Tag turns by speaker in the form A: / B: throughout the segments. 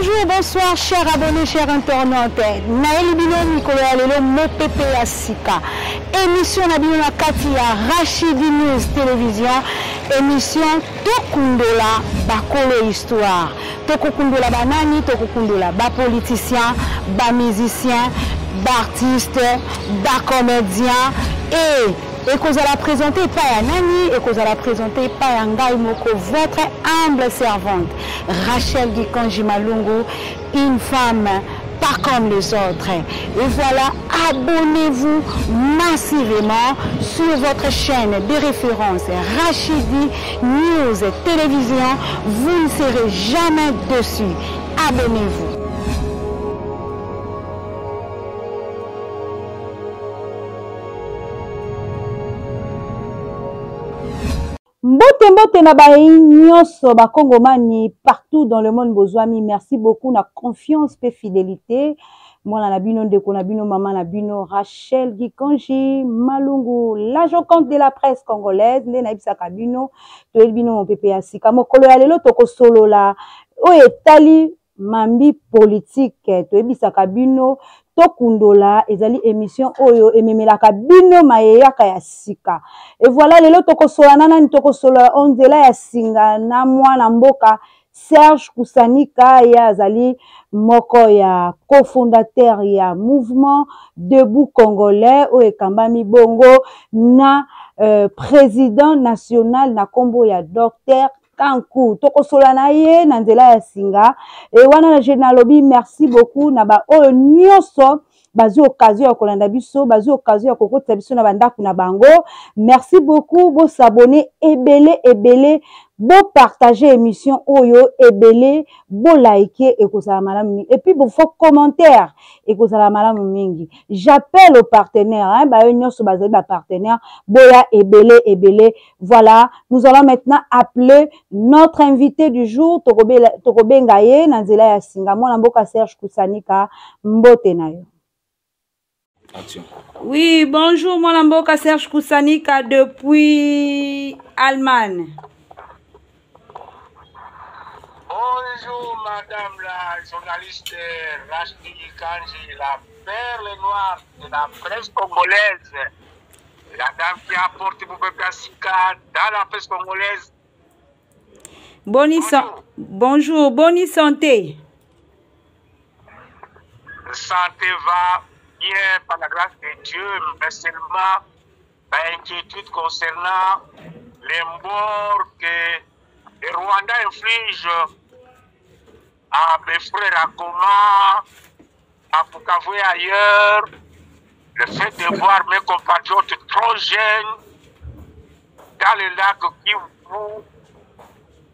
A: Bonjour, bonsoir, chers abonnés, chers internautes. Naël Bino Nicolas Lelo Mopepe Asika. Émission Nabino Katia Rachidi News Télévision. Émission Tokundola Bakolo Histoire. Tokundola Banani, Tokundola Ba politicien, ba musicien, ba artiste, ba comédien et que vous allez présenter par Nani et que vous allez présenter par Ngai Moko, votre humble servante, Rachel Gikanji Malungu, une femme pas comme les autres. Et voilà, abonnez-vous massivement sur votre chaîne de référence Rachidi News Télévision. Vous ne serez jamais dessus. Abonnez-vous. Mbote na bayi nyonso ba Kongomani partout dans le monde bozwami. Merci beaucoup na confiance et fidélité. Moi na bino ndeko na bino maman na bino Rachel Gikanji Malungu, la joconte de la presse congolaise. Nde na bisaka bino to bino mon pepe asika mokolo ya lelo toko solo la o etali mambi politique to bisaka bino Tokundola ezali émission oyo ememelaka bino mayeyaka ya sika. Et voilà lelo toko sola nana toko sola onzela ya singa na mwana mboka Serge Kusanika ya azali moko ya cofondateur ya mouvement debout congolais o ekambami bongo na président national na kombo ya docteur Kankou toko sola na ye na nzela ya singa et wana na génalobi merci beaucoup na ba oyo nyonso bazu occasion ya kolanda biso bazu occasion ya kokota biso na bandaku na bango. Merci beaucoup bo s'abonner ebele bo partager émission oyo ebele bo liker et kozala malamu et puis bo faut commentaire et kozala malamu mingi. J'appelle aux partenaires hein ba nyonso bazali ba partenaire boya ebele. Voilà, nous allons maintenant appeler notre invité du jour Tokobenga ye na nzela ya singa mwana mboka Serge Kusanika mbote na yo. Oui, bonjour mon amboka Serge Kusanika depuis Allemagne.
B: Bonjour madame la journaliste Rachel Gikanji, la perle noire de la presse congolaise. La dame qui apporte Mopepe Asika dans la presse congolaise.
A: Bonjour, bonne santé.
B: Santé va bien par la grâce de Dieu, mais seulement inquiétude concernant les morts que le Rwanda inflige à mes frères à Goma, à Bukavu et ailleurs. Le fait de voir mes compatriotes trop jeunes dans le lac Kivu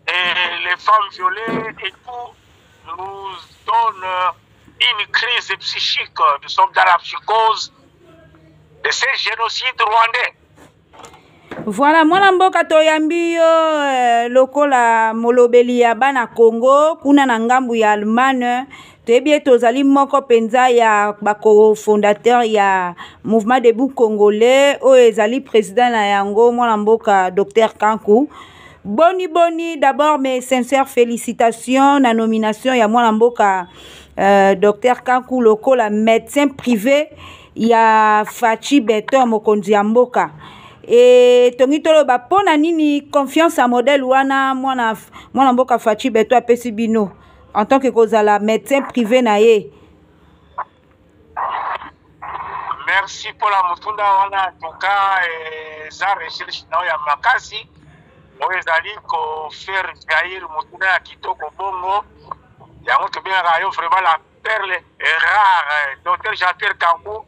B: et les femmes violées et tout nous donne une crise psychique. Nous sommes dans la psychose de ces génocides rwandais.
A: Voilà, moi mboka toyambi yo lokola molobeli ya bana Congo kuna na ngambu ya Allemagne. Tebie tozali moko penza ya bako fondateur ya mouvement debout congolais o ezali président na yango mwana mboka docteur Kankou. Boni d'abord mes sincères félicitations na nomination ya mwana mboka docteur Kankou lokola médecin privé ya Fachi Beton mokonzi ya mboka. Et tongitolo ba pona nini confiance à modèle wana mwana mboka Fachi Beton apesi bino en tant que kozala médecin privé naye.
B: Merci pour la mutunda wana en tout cas za recherche na ya makasi oezali ko faire jaillir mutunda ya kitoko bongo yango to bien rayo vraiment la perle est rare. Docteur Jean-Pierre Kankou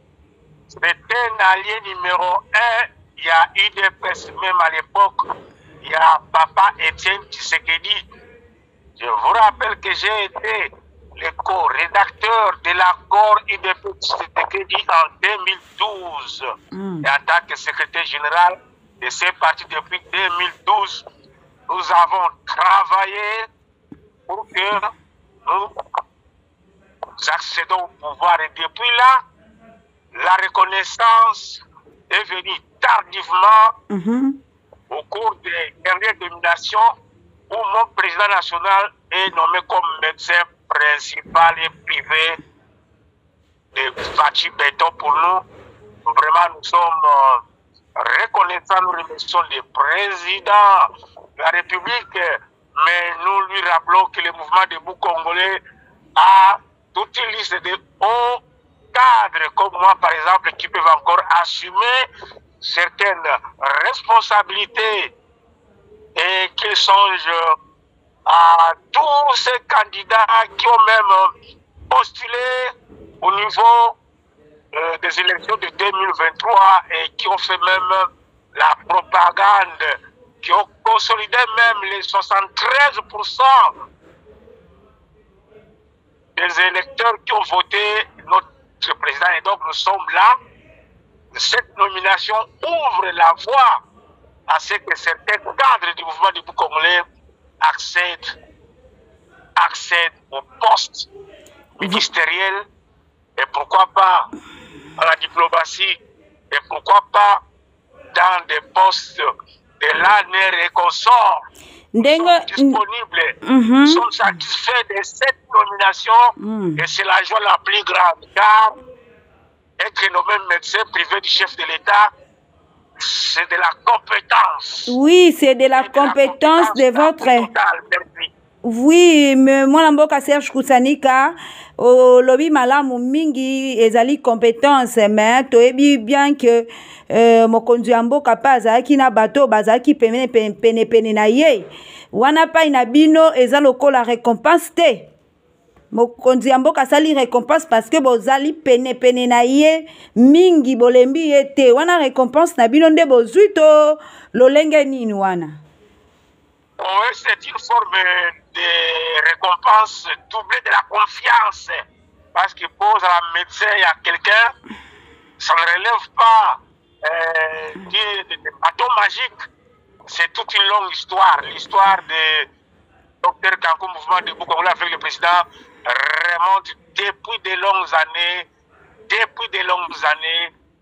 B: c'est un allié numéro 1. Il y a UDPS même à l'époque. Il y a Papa Étienne Tshisekedi. Je vous rappelle que j'ai été le co-rédacteur de l'accord UDPS Tshisekedi en 2012. Et en tant que secrétaire général de ce parti depuis 2012, nous avons travaillé pour que nous accédons au pouvoir. Et depuis là, la reconnaissance est venue tardivement au cours des dernières nominations où mon président national est nommé comme médecin principal et privé de bâti béton pour nous. Vraiment, nous sommes reconnaissants, nous remercions le président de la République, mais nous lui rappelons que le mouvement debout congolais a toute une liste de hauts cadres comme moi, par exemple, qui peuvent encore assumer certaines responsabilités et qu'ils songent à tous ces candidats qui ont même postulé au niveau des élections de 2023 et qui ont fait même la propagande, qui ont consolidé même les 73% des électeurs qui ont voté notre président. Et donc nous sommes là. Cette nomination ouvre la voie à ce que certains cadres du mouvement debout congolais accèdent au poste ministériel et pourquoi pas à la diplomatie et pourquoi pas dans des postes de l'année et consorts. Nous sommes disponibles, nous sommes satisfaits de cette nomination et c'est la joie la plus grande car être nommé médecin privé du chef de l'État, c'est de la compétence.
A: Oui, c'est de la compétence de votre... Oui, mais moi, Mboka Serge Kusanika, au lobby malamu mingi, ezali compétence, mais tu es bien que mokonzi Mboka pa azaki na bato, bazaki pene na ye. Wana pa inabino, ezaloko la récompense te. Mokonzi Mboka sali récompense parce que bozali pene na ye, mingi bolembi ete. Wana récompense na bino nde bozuito, lolenge nini wana.
B: Oui, c'est une forme de récompense doublée de la confiance. Parce que pose à la médecin, il y a quelqu'un, ça ne relève pas de bateau magique. C'est toute une longue histoire. L'histoire de Dr Kankou, mouvement debout congolais avec le président, remonte depuis de longues années.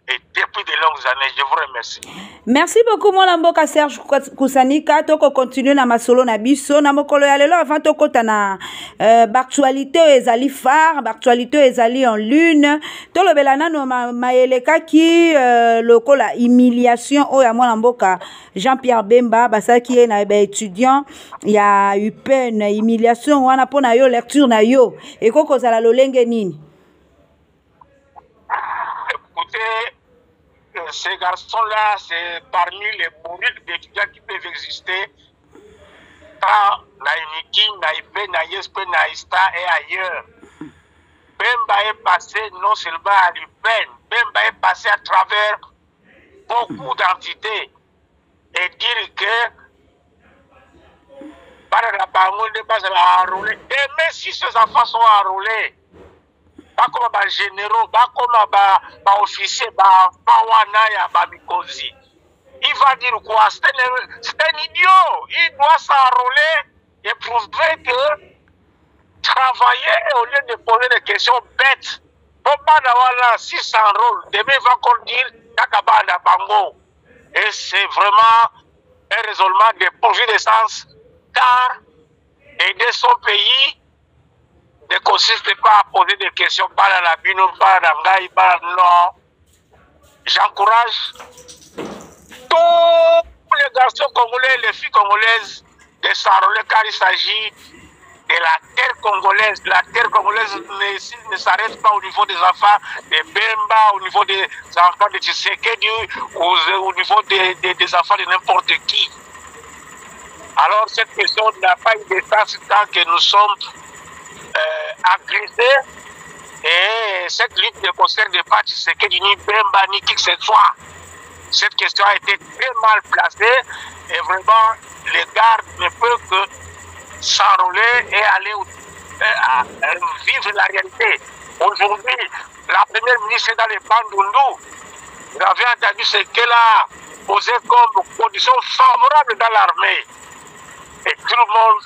B: Et depuis de longues années, je vous remercie.
A: Merci beaucoup, mon Mboka Serge Kusanika. Toko continue na masolo na biso na mokolo ya lelo avant toko tana actualité ezali phare, actualité ezali en lune. Tolo belana no maeleka ki lokola humiliation o ya mwana Mboka Jean-Pierre Bemba basaki na étudiant ya UPEN humiliation wana pona yo lecture na yo ekoko zala lolenge nini?
B: Écoutez, ces garçons-là, c'est parmi les bourriques d'étudiants qui peuvent exister dans Naïniki, Naïpé, Naïespe, Naïsta et ailleurs. Bemba est passé non seulement à l'UPEN, Bemba est passé à travers beaucoup d'entités et dire que par la banque de base à enrôler, et même si ces enfants sont enrôlés, pas comme les généraux, pas comme les officiers, il va dire quoi? C'est un idiot. Il doit s'enrôler et prouver que travailler au lieu de poser des questions bêtes. Si s'enrôle, demain il va encore dire Kakabanda Bango. Et c'est vraiment un raisonnement de pourvu de sens, car aider son pays ne consiste pas à poser des questions par la bino, par la ngaï, par non. J'encourage tous les garçons congolais et les filles congolaises de s'enrôler car il s'agit de la terre congolaise. La terre congolaise ne s'arrête pas au niveau des enfants de Bemba, au niveau des enfants de Tshisekedi, au niveau des enfants de n'importe qui. Alors cette question n'a pas eu de sens tant que nous sommes agressés et cette lutte ne concerne pas Tshisekedi ni Bemba ni qui que ce soit. Cette question a été très mal placée et vraiment les gardes ne peuvent que s'enrôler et aller vivre la réalité. Aujourd'hui, la première ministre est dans les Bandundu. Vous avez entendu ce qu'elle a posé comme condition favorable dans l'armée. Et tout le monde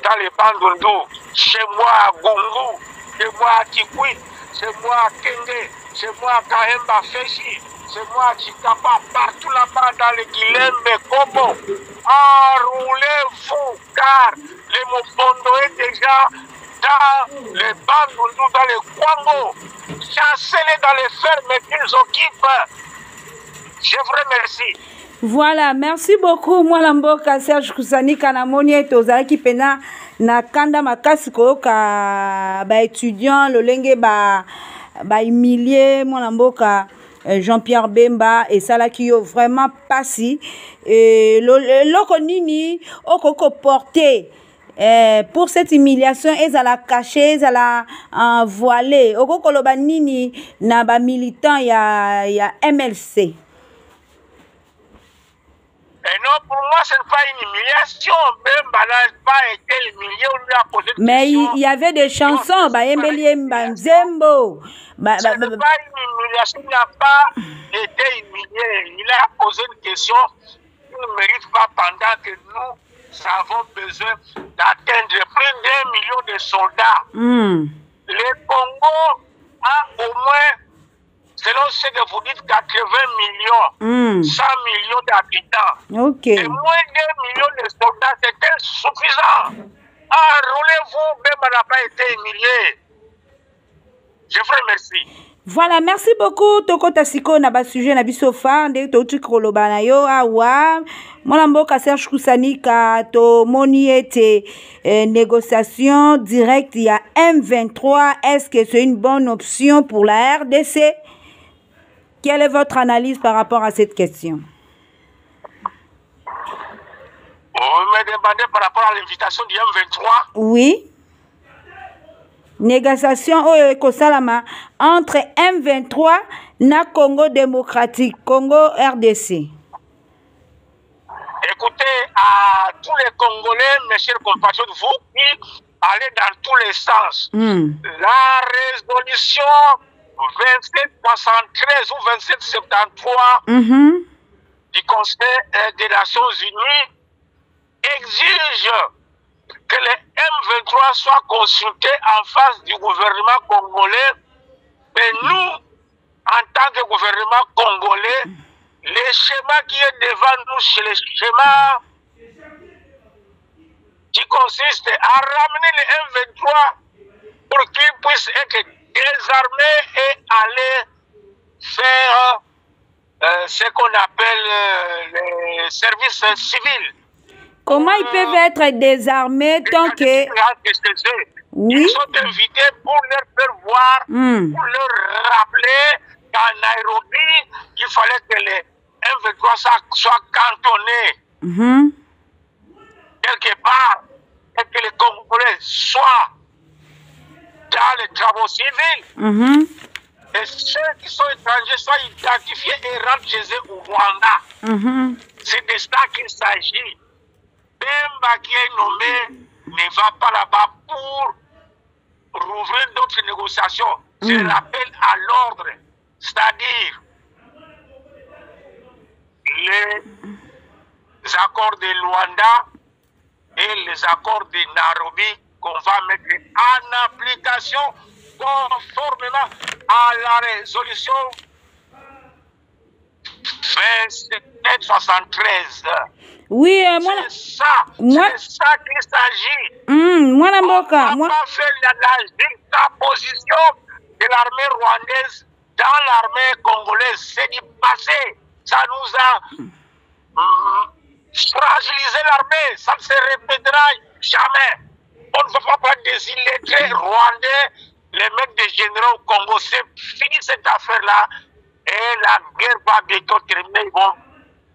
B: dans les Bandundu, chez moi à Gungu, chez moi à Kikwi, chez moi à Kenge, chez moi à Kahemba Feshi, chez moi à Chikapa, partout là-bas dans les Guilembe, Kobo, enroulez-vous car le Mobondo est déjà dans les Bandundu, dans les Kwango, chassez-les dans les fermes qu'ils occupent. Je vous remercie.
A: Voilà, merci beaucoup. Moi, Lamboka Serge Kusani Kanamoni et Tozaki Pena na kanda makasi koyoka ba étudiant lolenge ba humilié moi Lamboka Jean-Pierre Bemba et Salaki yo vraiment passi et loko nini okoko porter pour cette humiliation ils à la cacher ils à la voiler okoko loba nini na ba militant ya MLC.
B: Et non, pour moi, ce n'est pas une humiliation. Même n'a pas été humilié, on lui a posé des
A: mais
B: questions.
A: il y avait des chansons, bah Embeli Mbanzembo.
B: Ce n'est pas une humiliation, il n'a pas été humilié. Il a posé une question qui ne mérite pas pendant que nous avons besoin d'atteindre plus d'1 million de soldats. Le Congo a au moins, selon ce que vous dites, 80 millions, 100 millions d'habitants.
A: Okay.
B: Et moins d'1 million de soldats, c'était suffisant. Enrôlez-vous, même on n'a pas été humilié. Je vous remercie.
A: Voilà, merci beaucoup. Toko Tasiko na ba sujet na bisofa nde to tukoloba na yo awa. Mwana mboka Serge Kusani ka to moni ete négociation directe il y a M23. Est-ce que c'est une bonne option pour la RDC? Quelle est votre analyse par rapport à cette question?
B: Vous me demandez par rapport à l'invitation du M23?
A: Oui. Négociation Kosalama entre M23 na Congo démocratique, Congo RDC.
B: Écoutez, à tous les Congolais, mes chers compatriotes, vous qui allez dans tous les sens, la résolution 2773 ou 2773 du Conseil des Nations Unies exige que les M23 soient consultés en face du gouvernement congolais. Mais nous, en tant que gouvernement congolais, le schéma qui est devant nous, c'est le schéma qui consiste à ramener les M23 pour qu'ils puissent être désarmés et aller faire ce qu'on appelle les services civils.
A: Comment ils peuvent être désarmés tant que...
B: Oui. Ils sont invités pour leur faire voir, pour leur rappeler qu'à Nairobi, il fallait que les M23 soient cantonnés quelque part et que les Congolais soient dans les travaux civils. Et ceux qui sont étrangers soient identifiés et rentrent chez eux au Rwanda. C'est de ça qu'il s'agit. Bemba qui est nommé ne va pas là-bas pour rouvrir d'autres négociations. C'est l'appel à l'ordre, c'est-à-dire les accords de Luanda et les accords de Nairobi qu'on va mettre en application conformément à la résolution 2773.
A: Oui,
B: c'est ça qu'il s'agit.
A: On
B: va pas faire la juxtaposition de l'armée rwandaise dans l'armée congolaise. C'est du passé. Ça nous a fragilisé l'armée. Ça ne se répétera jamais. On ne va pas prendre des illettrés rwandais, les mettre des généraux au Congo. C'est fini cette affaire-là. Et la guerre va bientôt terminer. Ils vont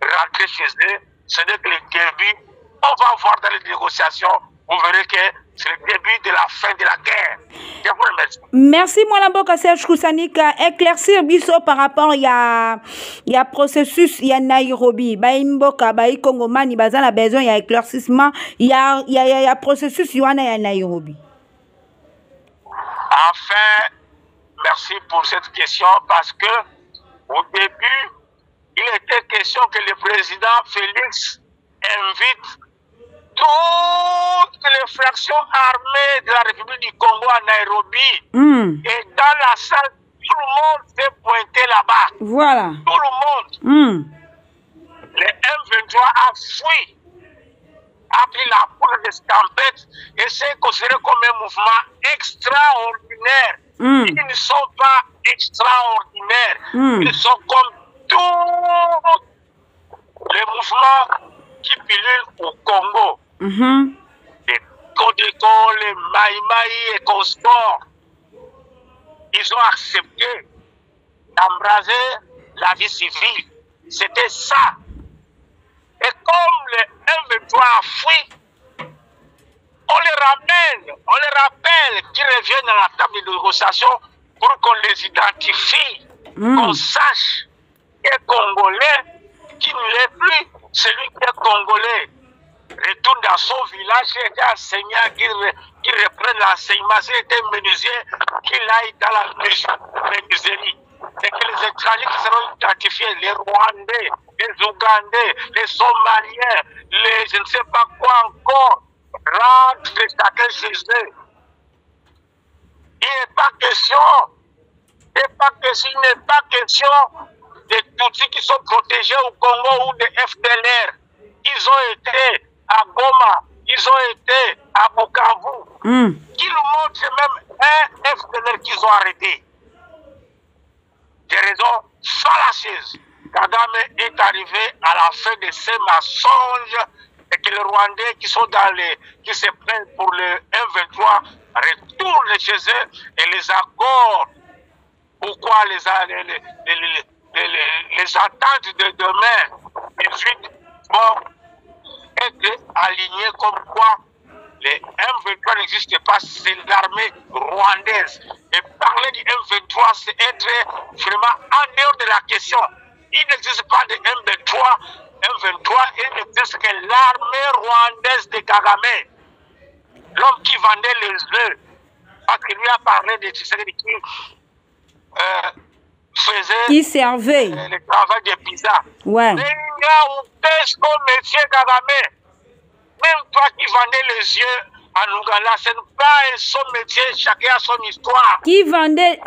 B: rentrer chez eux. Ce n'est que le début. On va voir dans les négociations. Vous verrez que c'est le début de la fin de la guerre. Je vous remercie.
A: Merci, Mwanamboka Serge Kusanika. Éclaircir biso par rapport il y a processus, il y a Nairobi. Mboka, Kongomani, baza na besoin, il y a éclaircissement. Il y a processus, il y a Nairobi.
B: Enfin, merci pour cette question parce que au début, il était question que le président Félix invite toutes les fractions armées de la République du Congo à Nairobi. Et dans la salle, tout le monde s'est pointé là-bas.
A: Voilà.
B: Tout le monde. Le M23 a fui. a pris la poudre de Stampede et c'est considéré comme un mouvement extraordinaire. Ils ne sont pas extraordinaires. Ils sont comme tous les mouvements qui pilulent au Congo. Les Kodeko, les Maïmaï et consorts. Ils ont accepté d'embraser la vie civile. C'était ça. Et comme le M23 a fui, on les rappelle qu'ils reviennent à la table de négociation pour qu'on les identifie, qu'on sache qu'un Congolais qui ne l'est plus, celui qui est Congolais, retourne dans son village, il était enseignant, qu'il reprenne l'enseignement, s'il était menuisier, qu'il aille dans la menuiserie. Et que les étrangers qui seront identifiés, les Rwandais, les Ougandais, les Somaliens, les je ne sais pas quoi encore, rentrent chacun chez eux. Il n'est pas question, il n'est pas question des Tutsis qui sont protégés au Congo ou des FDLR. Ils ont été à Goma, ils ont été à Bukavu. Qui nous montre même un FDLR qu'ils ont arrêté. Des raisons fallacieuses. Kagame est arrivé à la fin de ces mensonges et que les Rwandais qui sont qui se prennent pour le M23 retournent chez eux et les accords. Pourquoi les attentes de demain 18 vont être alignées comme quoi les M23 n'existent pas, c'est l'armée rwandaise. Et parler du M23, c'est être vraiment en dehors de la question. Il n'existe pas de M23, il n'existe que l'armée rwandaise de Kagame. L'homme qui vendait les œufs, parce qu'il lui a parlé de Tshisekedi qui faisait
A: qui servait
B: le travail de pizza.
A: Ouais.
B: Mais il y a un test comme monsieur Kagame. Même toi qui vendais les yeux en Ouganda, ce n'est pas son métier, chacun a son histoire.
A: Qui vendait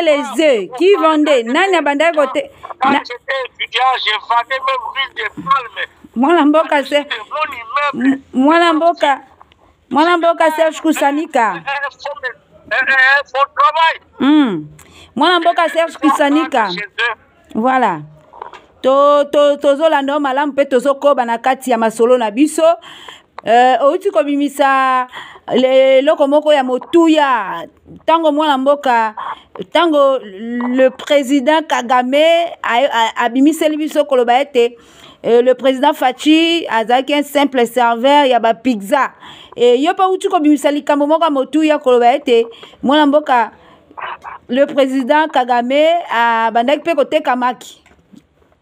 A: les œufs? Qui vendait? Nanya bandai côté.
B: Quand j'étais étudiant, je vendais même l'huile de palme.
A: Mwana Serge Kusanika.
B: Un faux travail.
A: Mwana Serge Kusanika. Voilà. Tozolanda malamu pe tozokoba na kati ya masolo na biso. Outi kobimisa loko moko ya motuya tango mwana mboka tango le président Kagame abimiseli biso koloba ete le président Fachi azaki un simple serveur ya ba pizza yo pa outi kobimisa likambo moko ya motuya koloba ete mwana mboka le président Kagame abandaki pe koteka maki.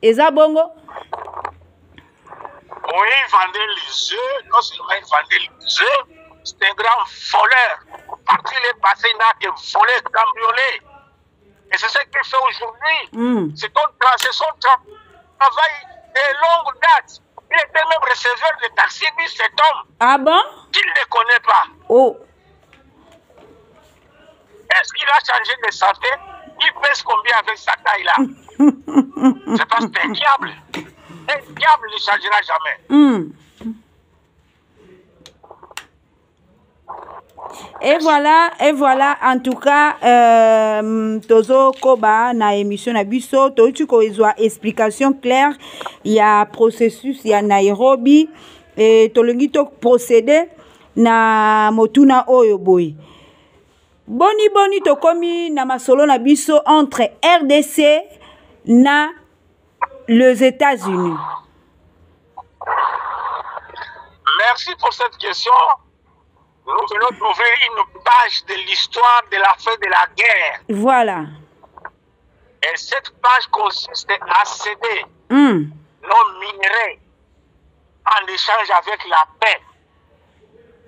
A: Eza bongo?
B: Oui, il vendait les œufs, non seulement il vendait les œufs, c'est un grand voleur. Partout il est passé, il n'a que volé, cambriolé. Et c'est ce qu'il fait aujourd'hui. C'est son travail de longue date. Il était même receveur de taxi-bus, cet homme.
A: Ah bon?
B: Qui ne le connaît pas.
A: Oh.
B: Est-ce qu'il a changé de santé? Il pèse combien avec sa taille-là? C'est parce que c'est un diable. Un diable ne changera jamais.
A: Et voilà, en tout cas, Tozo Koba na émission na biso, tu koizwa explication claire, il y a processus, il y a Nairobi, et tolongi to procéder na motuna oyo boy. Boni to komi na masolo na biso entre RDC na les États-Unis.
B: Merci pour cette question. Nous venons d'ouvrir une page de l'histoire de la fin de la guerre.
A: Voilà.
B: Et cette page consiste à céder nos minerais en échange avec la paix.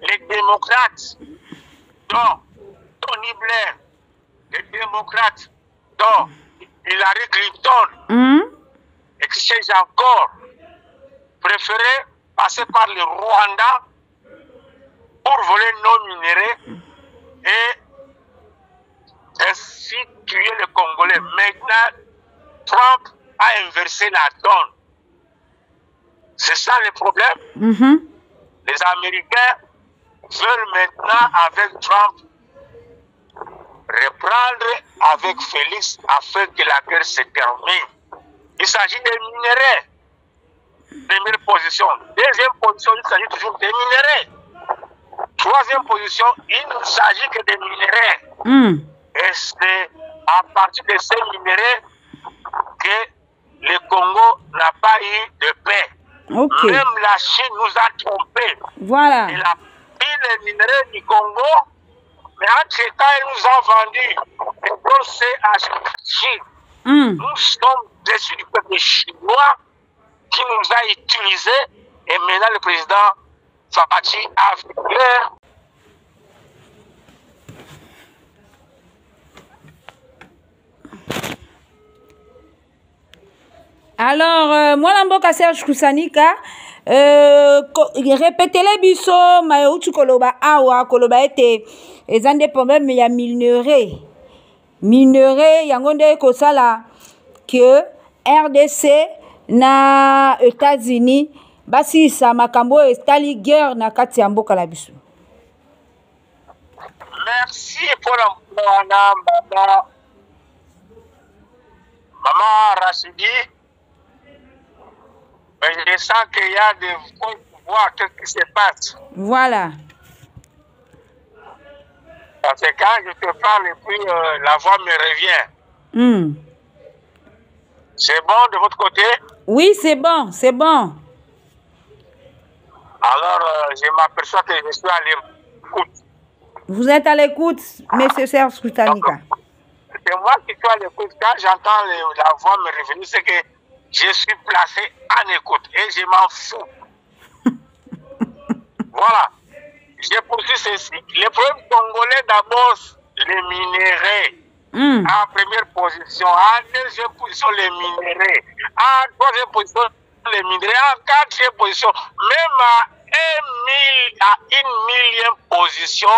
B: Les démocrates, dont Tony Blair, les démocrates, dont Hillary Clinton, exchange encore, préféraient passer par le Rwanda pour voler nos minéraux et ainsi tuer les Congolais. Maintenant, Trump a inversé la donne. C'est ça le problème. Les Américains veulent maintenant, avec Trump, reprendre avec Félix afin que la guerre se termine. Il s'agit des minéraux. Première position. Deuxième position, il s'agit toujours des minéraux. Troisième position, il ne s'agit que des minéraux. Et c'est à partir de ces minéraux que le Congo n'a pas eu de paix.
A: Okay.
B: Même la Chine nous a trompés.
A: Voilà.
B: Elle a pris les minéraux du Congo, mais entre-temps, elle nous a vendu les dossiers à Chine. Nous sommes déçus du peuple chinois qui nous a utilisés et maintenant le président Fabachi a l'air.
A: Alors, moi, Namboka Serge Koussanika, répétez-les biso, maïoutu koloba awa, koloba ete, les indépendants, mais il y a minerai, yangonde kosala, que RDC na États-Unis, basi sa makambo estali guerre na kati ya mboka la biso.
B: Merci pour la maman Rachidi. Mais je sens qu'il y a des voix qui se passe.
A: Voilà.
B: Parce que quand je te parle et puis la voix me revient. C'est bon de votre côté?
A: Oui, c'est bon, c'est bon.
B: Alors, je m'aperçois que je suis à l'écoute.
A: Vous êtes à l'écoute, monsieur Serge Koussanika.
B: C'est moi qui suis à l'écoute. Quand j'entends la voix me revenir, c'est que je suis placé en écoute et je m'en fous. Voilà. Je poursuis ceci. Les problèmes congolais, d'abord, les minéraux. En première position. En deuxième position, les minéraux. En troisième position, les minéraux. En quatrième position, même à une millième position,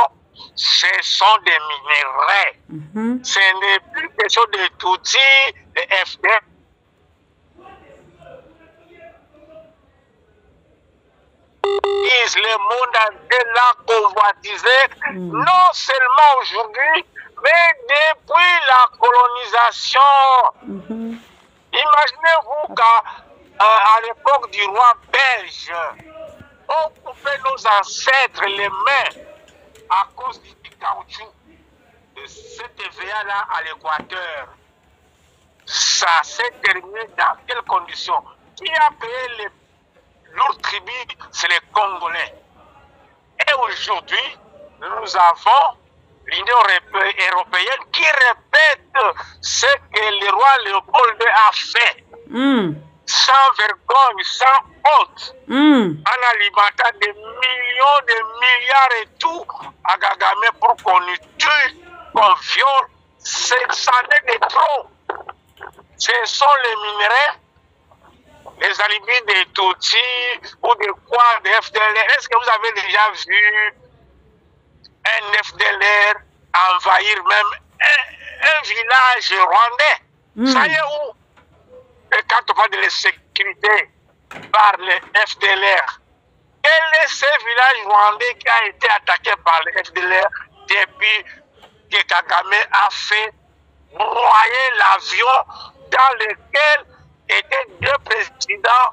B: ce sont des minéraux. Ce n'est plus question de Tutsi, de FDR. Le monde entier l'a convoitisé, non seulement aujourd'hui, mais depuis la colonisation. Imaginez-vous qu'à l'époque du roi belge, on coupait nos ancêtres les mains à cause du caoutchouc de cette TVA-là à l'équateur. Ça s'est terminé dans quelles conditions? Qui a payé les lourds tribus? C'est les Congolais. Et aujourd'hui, nous avons l'Union européenne qui répète ce que le roi Léopold a fait. Sans vergogne, sans honte. En alimentant des millions, des milliards et tout à Gagamé pour qu'on nous tue, qu'on viole. Ça n'est de trop. Ce sont les minéraux, les alibis des Tutsis ou de quoi, des FDLR. Est-ce que vous avez déjà vu un FDLR envahir même un village rwandais? Ça y est où? Et quand on parle de la sécurité par les FDLR, quel est ce village rwandais qui a été attaqué par les FDLR depuis que Kagame a fait broyer l'avion dans lequel étaient deux présidents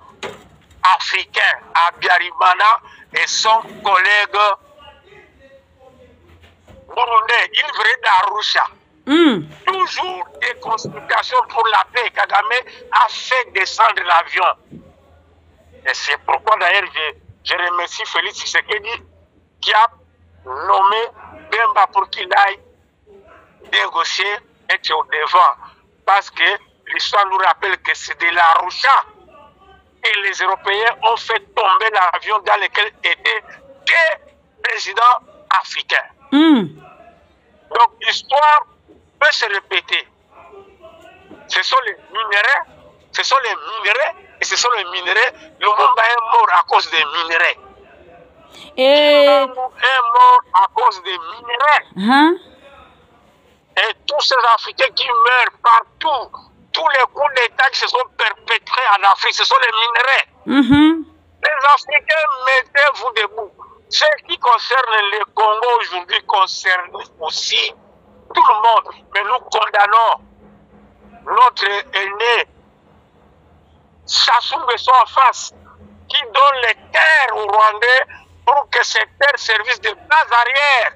B: africains, Abiyarimana et son collègue burundais. Il venait d'Arusha. Toujours des consultations pour la paix. Kagame a fait descendre l'avion. Et c'est pourquoi d'ailleurs je remercie Félix Tshisekedi qui a nommé Bemba pour qu'il aille négocier, être au devant. Parce que l'histoire nous rappelle que c'est de l'Arusha et les Européens ont fait tomber l'avion dans lequel étaient deux présidents africains. Donc l'histoire peut se répéter. Ce sont les minéraux, ce sont les minéraux, et ce sont les minéraux. Le monde est mort à cause des minéraux. Et le monde est mort à cause des minéraux. Et tous ces Africains qui meurent partout, tous les coups d'État qui se sont perpétrés en Afrique, ce sont les minéraux. Les Africains, mettez-vous debout. Ce qui concerne le Congo aujourd'hui concerne aussi tout le monde. Mais nous condamnons notre aîné Sassou Nguesso en face, qui donne les terres aux Rwandais pour que ces terres servissent de base arrière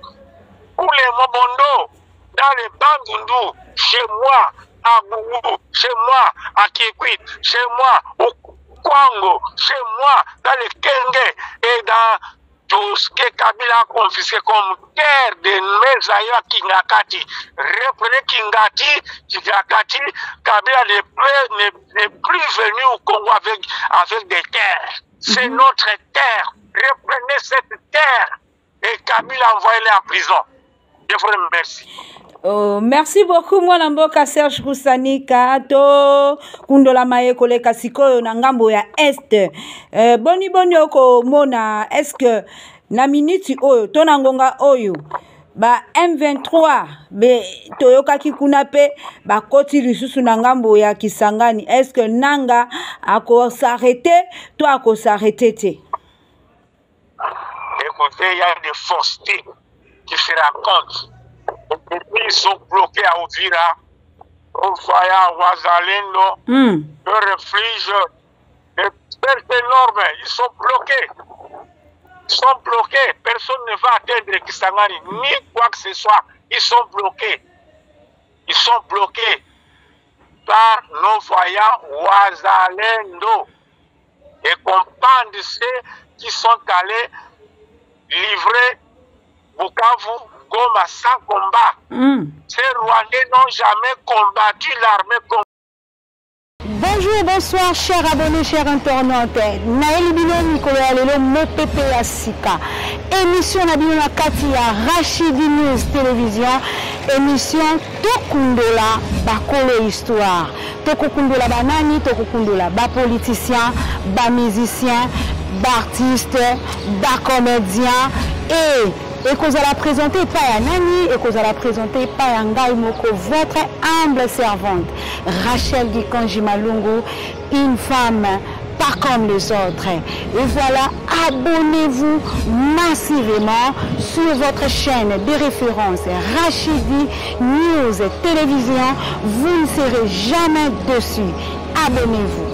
B: pour les Mobondo, dans les Bandundu, chez moi, à Bougou, chez moi, à Kikwit, chez moi, au Kwango, chez moi, dans les Kenge et dans tout ce que Kabila a confisqué comme terre de mes aïeux à Kingakati. Reprenez Kingakati, Kabila n'est plus venu au Congo avec des terres. C'est notre terre. Reprenez cette terre et Kabila envoyez-les en prison. Je vous remercie.
A: Oh, merci beaucoup mwana mboka Serge Kusanika to kundola maye koleka sikoyo na ngambo ya est boni oko mona est-ce que na minute oyo to na ngonga oyo ba M23 be toyoka kikuna pe ba koti lisusu na ngambo ya Kisangani est-ce que nanga ako s'arrêter to ako s'arrêter te?
B: Écoutez, il y a des faussetés qui se racontent. Ils sont bloqués à Uvira, au Faya, Wazalendo, le refuge, les pertes énormes, ils sont bloqués. Ils sont bloqués. Personne ne va atteindre Kisangani, ni quoi que ce soit. Ils sont bloqués. Ils sont bloqués par nos voyants Wazalendo. Et comprendre ceux qui sont allés livrer Bukavu Goma sans combat. Ces Rwandais n'ont jamais combattu l'armée congolaise.
A: Bonjour, bonsoir, chers abonnés, chers internautes. Naël Bino Nicolas Lelo Mopepe Asika. Émission Nabino Katia Rachidi News Télévision. Émission Tokundola Bakolo Histoire. Tokundola Banani, Tokundola Ba politicien, ba musicien, ba artiste, ba comédien et que vous allez présenter par Nani et que vous allez présenter par Ngai Moko, votre humble servante, Rachel Gikonji Malungu, une femme pas comme les autres. Et voilà, abonnez-vous massivement sur votre chaîne de référence Rachidi News Télévision. Vous ne serez jamais dessus. Abonnez-vous.